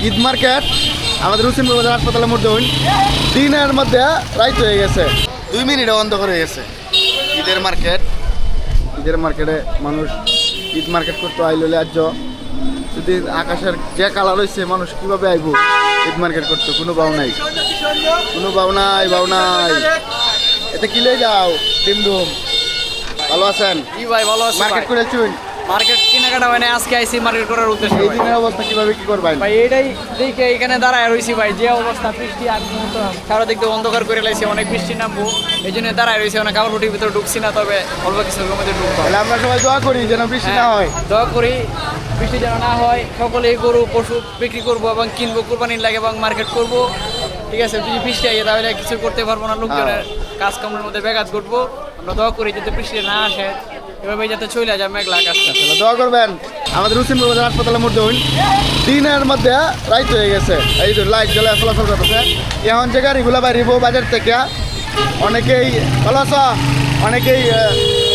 Eid market আমাদের হুসেনপুর বাজার হাসপাতালের মধ্যে দিনের মধ্যে রাইত হয়ে গেছে, 2 মিনিটে বন্ধ করে গেছে। ঈদের মার্কেটে মানুষ ঈদ মার্কেট করতে আইলে আজ যদি আকাশের যে কালার হয়েছে মানুষ কিভাবে আইব ঈদ মার্কেট করতে, কোনো বাউ নাই, বাউ নাই। এতে কিলে যাও ডিমডুম, ভালো আছেন? কি ভাই ভালো আছি মার্কেট করে চুন মার্কেট কেনাকাটা হয় না, আজকে আইসি মার্কেট করার উদ্দেশ্যে। এই দিনের অবস্থা কিভাবে কি করবেন ভাই এটাই দেখে এখানে দাঁড়ায় রয়েছি ভাই, যে অবস্থা বৃষ্টি সারা দিক দিয়ে অন্ধকার করে লাইছে, অনেক বৃষ্টি নামবো এই জন্য দাঁড়ায় রয়েছে, অনেক কাপড় ফুটির ভিতরে ঢুকছি না, তবে অল্প কিছু মধ্যে ঢুকবো। তাহলে আমরা সবাই দোয়া করি যেন বৃষ্টি না হয়। দোয়া করি বৃষ্টি যেন না হয়, সকলেই গরু পশু বিক্রি করবো এবং কিনবো, কুরবানির লাগে এবং মার্কেট করবো। ঠিক আছে, যদি বৃষ্টি আইয়ে তাহলে কিছু করতে পারবো না, লোকজনের কাজকর্মের মধ্যে ব্যাঘাত ঘটবো। আমরা দোয়া করি যাতে বৃষ্টি না আসে, এভাবে যাতে চলে যায় মেঘলা আকাশটা। দোয়া করবেন। আমাদের হুসেনপুর বাজার হাসপাতালের মধ্যে দিনের মধ্যে রাইত হয়ে গেছে, এই যে লাইট জ্বলে ফলাফল করতেছে। এখন যে গাড়িগুলো বাইরিব বাজার থেকে অনেকেই ভালো আছো, অনেকেই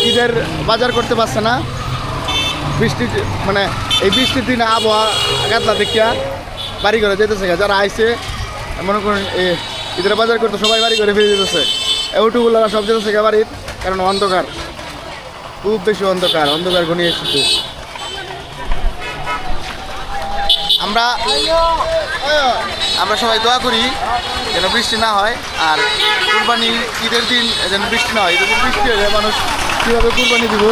ঈদের বাজার করতে পারছে না, বৃষ্টি মানে এই বৃষ্টির দিনে আবহাওয়া গাদলা দেখিয়া বাড়ি করে যেতেছে। যারা আইসে মনে করুন ঈদের বাজার করতে সবাই বাড়ি করে ফিরে যেতেছে, ইউটিউবগুলো সব যেতেছে বাড়ির, কারণ অন্ধকার, খুব বেশি অন্ধকার ঘনিয়ে এসেছে। আমরা সবাই দোয়া করি যেন বৃষ্টি না হয়, আর কুরবানি ঈদের দিন যেন বৃষ্টি না হয়। ঈদের দিন বৃষ্টি হলে মানুষ কীভাবে কুরবানি দিব,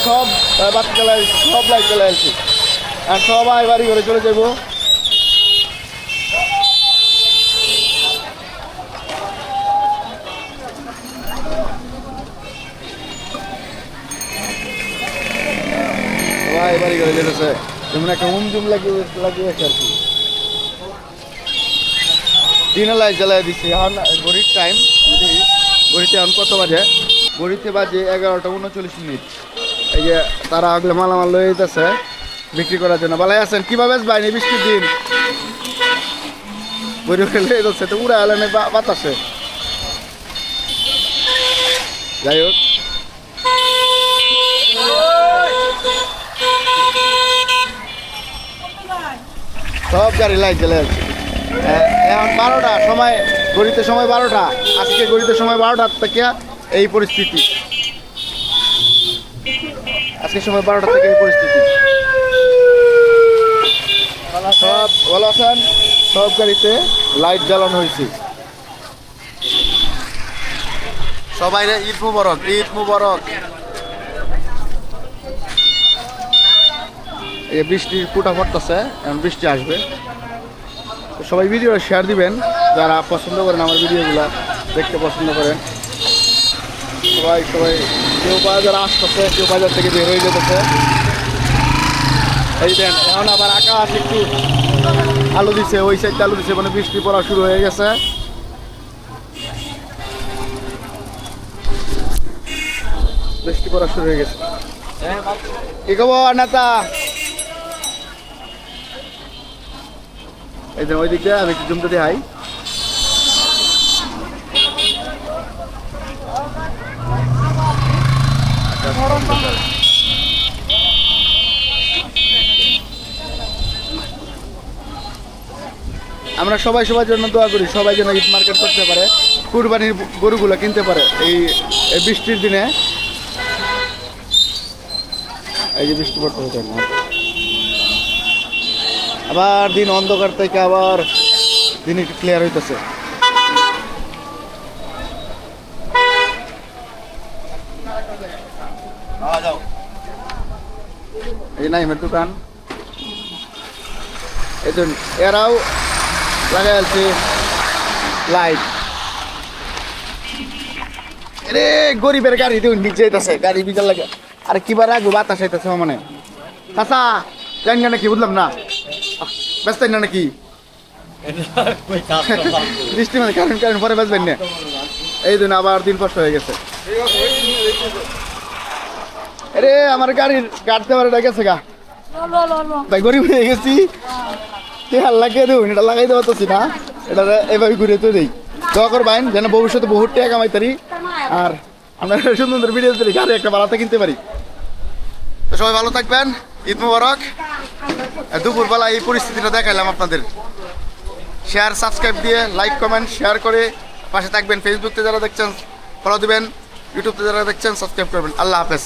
সব বাতি চালাই, সব লাইট চালাই আসছি, আর সবাই বাড়ি ঘরে চলে যাব। বাড়ি করে যেতেছে, যেমন একটা হুমজুম লাগিয়েছে আর কি। দিনে লাইট জ্বালাই দিচ্ছি। এখন ঘড়ির টাইম, ঘড়িতে এখন কত বাজে? ঘড়িতে বাজে 11টা 39 এই যে তারা আগলে মালামাল লয়ে যেতেছে বিক্রি করার জন্য। ভালো আছেন? কীভাবে বাইনি বৃষ্টির দিন ঘড়ি লয়ে যাচ্ছে তো উড়া এলেন বাতাসে। যাই হোক, সব গাড়ি লাইট জ্বালা যাচ্ছে। এখন 12টা সময়, ঘড়িতে সময় 12টা, আজকে ঘড়িতে সময় 12টার থেকে এই পরিস্থিতি, আজকে সময় 12টা থেকে এই পরিস্থিতি। সব ভালো আছেন? সব গাড়িতে লাইট জ্বালানো হয়েছে। সবাই ঈদ মুবারক, ঈদ মুবারক। এই বৃষ্টির ফুটা পড়তেছে, এখন বৃষ্টি আসবে। তো সবাই ভিডিও শেয়ার দিবেন যারা পছন্দ করেন, আমার ভিডিওগুলো দেখতে পছন্দ করেন। সবাই কেউ বাজার আসতেছে, কেউ বাজার থেকে বের হয়ে যেতেছে। এই দেন এখন আবার আকাশ একটু আলো দিছে, ওই সাইডটা আলো দিছে, মানে বৃষ্টি পড়া শুরু হয়ে গেছে। বৃষ্টি পড়া শুরু হয়ে গেছে। কি খবর নেতা? এই ওই দিকে আমি একটু জুমতে দিই। হাই, আমরা সবাই সবার জন্য দোয়া করি, সবাই যেন ঈদ মার্কেট করতে পারে, কুরবানির গরুগুলো কিনতে পারে এই বৃষ্টির দিনে। এই যে বৃষ্টি পড়তে হতো না, আবার দিন অন্ধকার থেকে আবার দিন একটু ক্লিয়ার হইতেছে। এই নাইমের দোকান, এই জন্য এরাও লাগাই আছে লাইট। রে গরিবের গাড়ি দেখুন নিচে যেতেছে, গাড়ি বিকাল লাগে। আরে কিবার রাখবো, বাতাস আইতেছে মানে। চাচা জানি না নাকি, বুঝলাম না, ব্যস্ত না নাকি? বৃষ্টি মানে কারণ পরে বেচবেন না, এই জন্য আবার দিন কষ্ট হয়ে গেছে। আরে আমার গাড়ির গাড়তে পারে গেছে গা ভাই, গরিব হয়ে গেছি। হাল লাগিয়ে দেবো, এটা লাগাই দেওয়া পারতেছি না, এটা এভাবে ঘুরে তো দিই। দোয়া করবেন যেন ভবিষ্যতে বহুত টাকা কামাই পারি, আর আমরা সুন্দর সুন্দর ভিডিও গাড়ি একটা বাড়াতে কিনতে পারি। তো সবাই ভালো থাকবেন, ঈদ মুবারক। দুপুরবেলা এই পরিস্থিতিটা দেখাইলাম আপনাদের। শেয়ার সাবস্ক্রাইব দিয়ে লাইক কমেন্ট শেয়ার করে পাশে থাকবেন। ফেসবুকতে যারা দেখছেন ফলো দিবেন, ইউটিউবতে যারা দেখছেন সাবস্ক্রাইব করবেন। আল্লাহ হাফেজ।